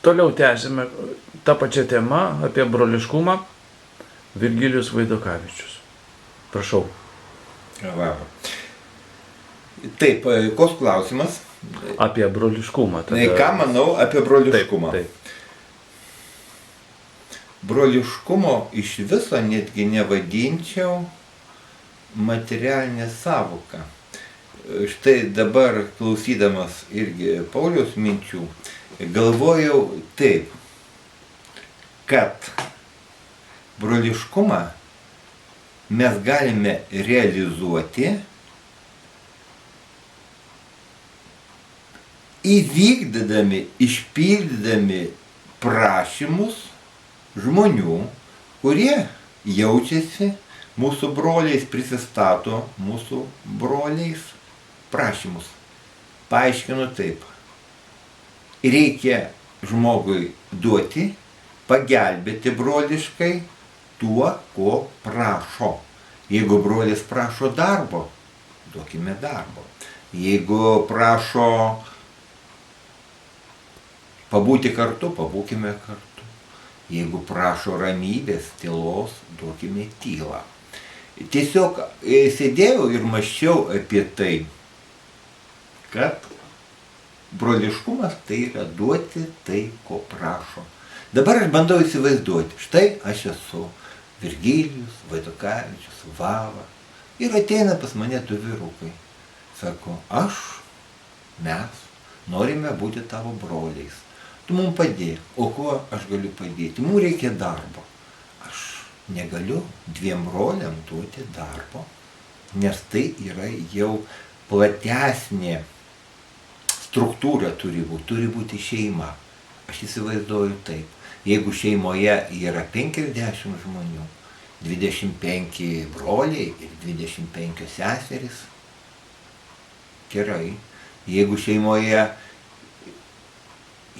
Toliau tęsime tą pačią temą apie broliškumą. Virgilijus Vaidokavičius. Prašau. Va. Taip, koks klausimas? Apie broliškumą. Ką manau apie broliškumą? Taip. Broliškumo iš viso netgi nevadinčiau materialinė savoka. Štai dabar klausydamas irgi Pauliaus minčių, galvojau taip, kad broliškumą mes galime realizuoti įvykdydami, išpildydami prašymus žmonių, kurie jaučiasi mūsų broliais, prisistato mūsų broliais prašymus. Paaiškinu taip. Reikia žmogui duoti, pagelbėti broliškai tuo, ko prašo. Jeigu brolis prašo darbo, duokime darbo. Jeigu prašo pabūti kartu, pabūkime kartu. Jeigu prašo ramybės, tylos, duokime tylą. Tiesiog sėdėjau ir mąsčiau apie tai, kad broliškumas tai yra duoti tai, ko prašo. Dabar aš bandau įsivaizduoti, štai aš esu Virgilijus Vaidokavičius, Vava, ir ateina pas mane du vyrukai. Sako, mes norime būti tavo broliais. Tu mums padėk. O kuo aš galiu padėti? Mums reikia darbo. Aš negaliu dviem broliam duoti darbo, nes tai yra jau platesnė struktūra turi būti šeima. Aš įsivaizduoju taip. Jeigu šeimoje yra 50 žmonių, 25 broliai ir 25 seserys, gerai. Jeigu šeimoje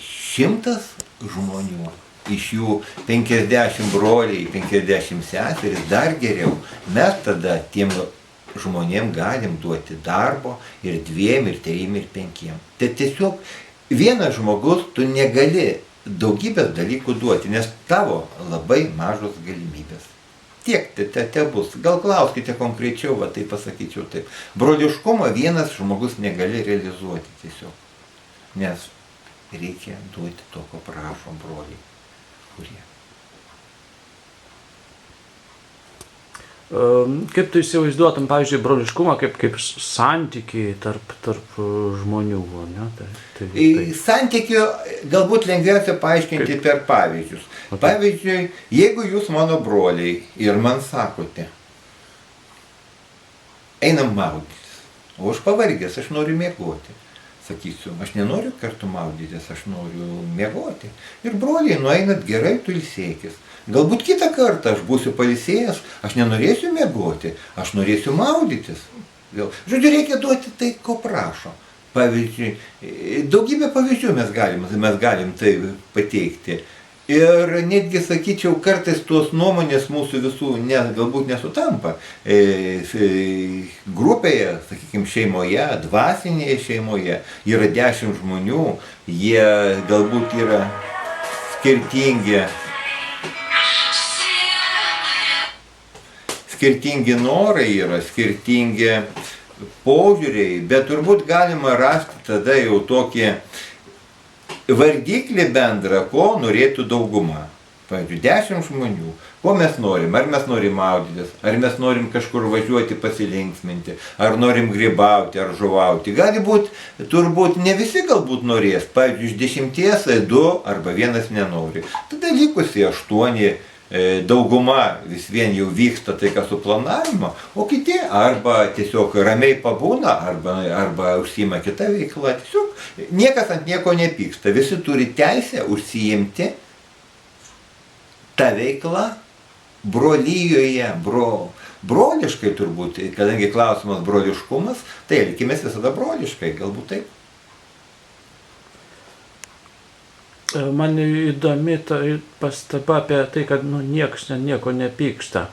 100 žmonių, iš jų 50 broliai, 50 seserys, dar geriau, mes tada tiem žmonėm galim duoti darbo ir 2, ir 3, ir 5. Tai tiesiog vienas žmogus tu negali daugybės dalykų duoti, nes tavo labai mažos galimybės. Tiek te bus. Gal klauskite konkrečiau, va tai pasakyčiau taip. Broliškumo vienas žmogus negali realizuoti tiesiog, nes reikia duoti to, ko prašo broliai, kurie. Kaip tu įsivaizduotum, pavyzdžiui, broliškumą kaip santykiai tarp žmonių, ne? Tai. Santykių galbūt lengviausia paaiškinti per pavyzdžius. Okay. Pavyzdžiui, jeigu jūs mano broliai ir man sakote, einam maudytis, o aš pavargęs, aš noriu miegoti. Sakysiu, aš nenoriu kartu maudytis, aš noriu miegoti. Ir broliai, nueinat gerai, tu ilsėkis. Galbūt kitą kartą aš būsiu pailsėjęs, aš nenorėsiu miegoti, aš norėsiu maudytis. Vėl. Žodžiu, reikia duoti tai, ko prašo. Pavyzdžiui, daugybę pavyzdžių mes galim tai pateikti. Ir netgi, sakyčiau, kartais tos nuomonės mūsų visų galbūt nesutampa. Grupėje, sakykime, šeimoje, dvasinėje šeimoje yra 10 žmonių, jie galbūt yra skirtingi norai yra, skirtingi požiūriai, bet turbūt galima rasti tada jau tokį vardiklį bendrą, ko norėtų dauguma. Pavyzdžiui, 10 žmonių. Ko mes norim? Ar mes norim maudytis? Ar mes norim kažkur važiuoti pasilinksminti? Ar norim grybauti, ar žuvauti? Gali būti, turbūt ne visi galbūt norės. Pavyzdžiui, iš 10 2 arba 1 nenori. Tada likusi 8, dauguma vis vien jau vyksta tai, kas suplanavimo, o kiti arba tiesiog ramiai pabūna, arba užsiima kitą veiklą. Tiesiog niekas ant nieko nepyksta. Visi turi teisę užsiimti tą veiklą brolyjoje, broliškai turbūt, kadangi klausimas broliškumas, tai elkimės visada broliškai, galbūt taip. Man įdomi pastaba apie tai, kad niekas nieko nepyksta.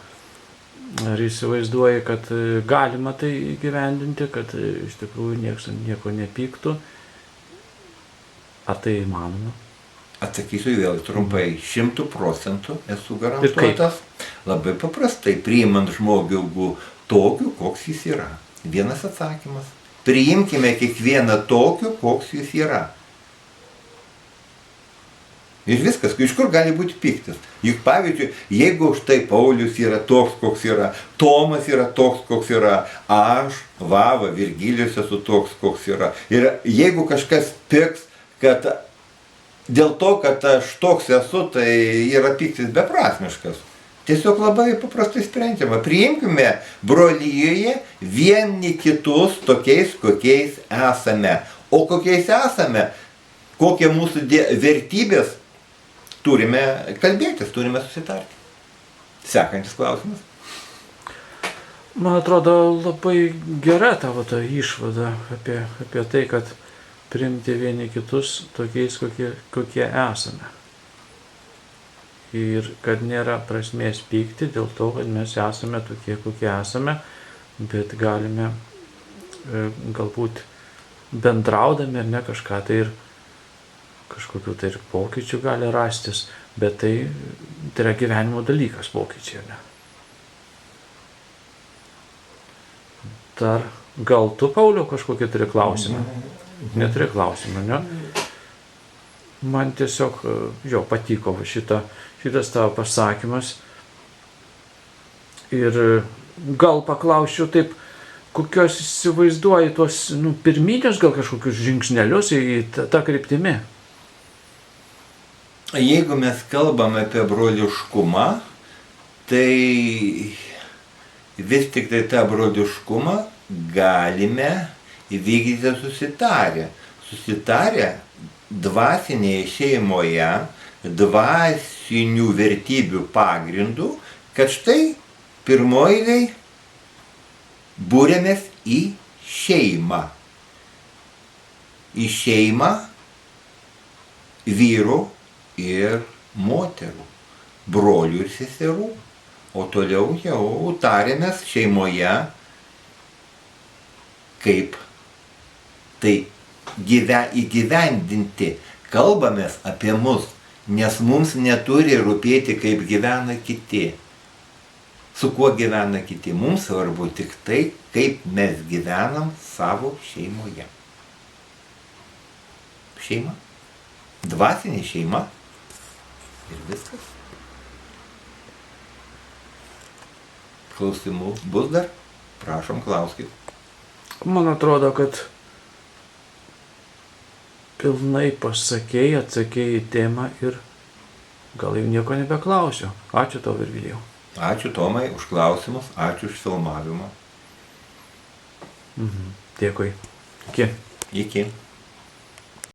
Ar įsivaizduoji, kad galima tai įgyvendinti, kad iš tikrųjų niekas nieko nepyktų? Ar tai įmanoma? Atsakysiu vėl trumpai, 100% esu garantuotas. Labai paprastai, priimant žmogų tokiu, koks jis yra. Vienas atsakymas. Priimkime kiekvieną tokiu, koks jis yra. Ir viskas, iš kur gali būti piktis? Juk pavyzdžiui, jeigu štai Paulius yra toks, koks yra, Tomas yra toks, koks yra, aš, Vava, Virgilijus esu toks, koks yra. Ir jeigu kažkas piks, kad dėl to, kad aš toks esu, tai yra piktis beprasmiškas. Tiesiog labai paprastai sprendžiama. Priimkime brolijoje vieni kitus tokiais, kokiais esame. O kokiais esame, kokie mūsų vertybės, turime kalbėtis, turime susitarti. Sekantis klausimas. Man atrodo labai gera tavo ta išvada apie tai, kad priimti vieni kitus tokiais, kokie esame. Ir kad nėra prasmės pykti dėl to, kad mes esame tokie, kokie esame, bet galime galbūt bendraudami ar ne kažką tai ir kažkokių tai ir pokyčių gali rastis, bet tai yra gyvenimo dalykas pokyčiai, ne? Dar gal tu, Pauliau, kažkokį turi klausimą? Neturi klausimą, ne? Man tiesiog, patiko šitas tavo pasakymas. Ir gal paklausčiau taip, kokios įsivaizduoji tuos pirminius gal kažkokius žingsnelius į tą kryptimį? Jeigu mes kalbame apie broliškumą, tai vis tik tai tą broliškumą galime įvykdyti susitarę. Susitarę dvasinėje šeimoje, dvasinių vertybių pagrindų, kad štai pirmoji būrėmės į šeimą. Į šeimą vyrų ir moterų, brolių ir seserų. O toliau jau tarėmės šeimoje, kaip tai įgyvendinti. Kalbamės apie mus, nes mums neturi rūpėti, kaip gyvena kiti. Su kuo gyvena kiti. Mums svarbu tik tai, kaip mes gyvenam savo šeimoje. Šeima. Dvasinė šeima. Ir viskas. Klausimų bus dar? Prašom, klauskit. Man atrodo, kad pilnai pasakėjai, atsakėjai į temą ir gal jau nieko nebeklausiu. Ačiū tau, Virgilijau. Ačiū Tomai už klausimus, ačiū už filmavimą. Dėkui. Iki. Iki.